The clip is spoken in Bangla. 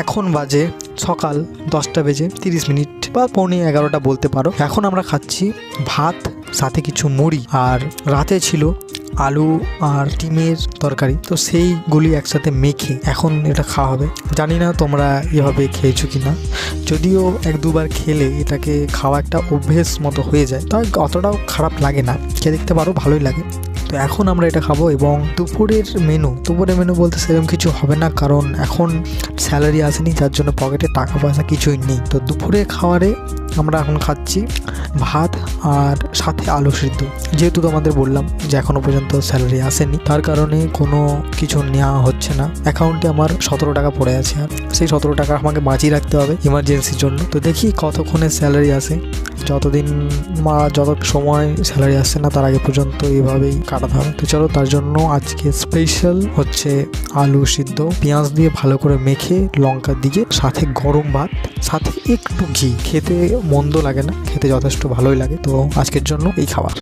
এখন বাজে সকাল 10টা বেজে 30 বা 11:15 বলতে পারো। এখন আমরা খাচ্ছি ভাত, সাথে কিছু মুড়ি, আর রাতে ছিল আলু আর ডিমের তরকারি। তো সেইগুলি একসাথে মেখে এখন এটা খাওয়া হবে। জানি না তোমরা এভাবে খেয়েছো কিনা, যদিও 1-2 বার খেলে এটাকে খাওয়া একটা অভ্যেস মতো হয়ে যায়, তাই অতটাও খারাপ লাগে না, খেয়ে দেখতে পারো, ভালোই লাগে। তো এখন আমরা এটা খাবো। এবং দুপুরের মেনু বলতে সেরকম কিছু হবে না, কারণ এখন স্যালারি আসেনি, যার জন্য পকেটে টাকা পয়সা কিছুই নেই। তো দুপুরে খাবারে আমরা এখন খাচ্ছি ভাত আর সাথে আলু সিদ্ধ। যেহেতু তোমাদের বললাম যে এখনও পর্যন্ত স্যালারি আসেনি, তার কারণে কোনো কিছু নেওয়া হচ্ছে না। অ্যাকাউন্টে আমার 17 টাকা পড়ে আছে, আর সেই 17 টাকা আমাকে বাঁচিয়ে রাখতে হবে ইমার্জেন্সির জন্য। তো দেখি কতক্ষণে স্যালারি আসে, যতদিন যত সময় স্যালারি আসছে না তার আগে পর্যন্ত এভাবেই কাটাতে হবে। তো চলো, তার জন্য আজকে স্পেশাল হচ্ছে আলু সিদ্ধ, পেঁয়াজ দিয়ে ভালো করে মেখে, লঙ্কা দিয়ে, সাথে গরম ভাত, সাথে একটু ঘি। খেতে মন্দ লাগে না, খেতে যথেষ্ট ভালোই লাগে। তো আজকের জন্য এই খাবার।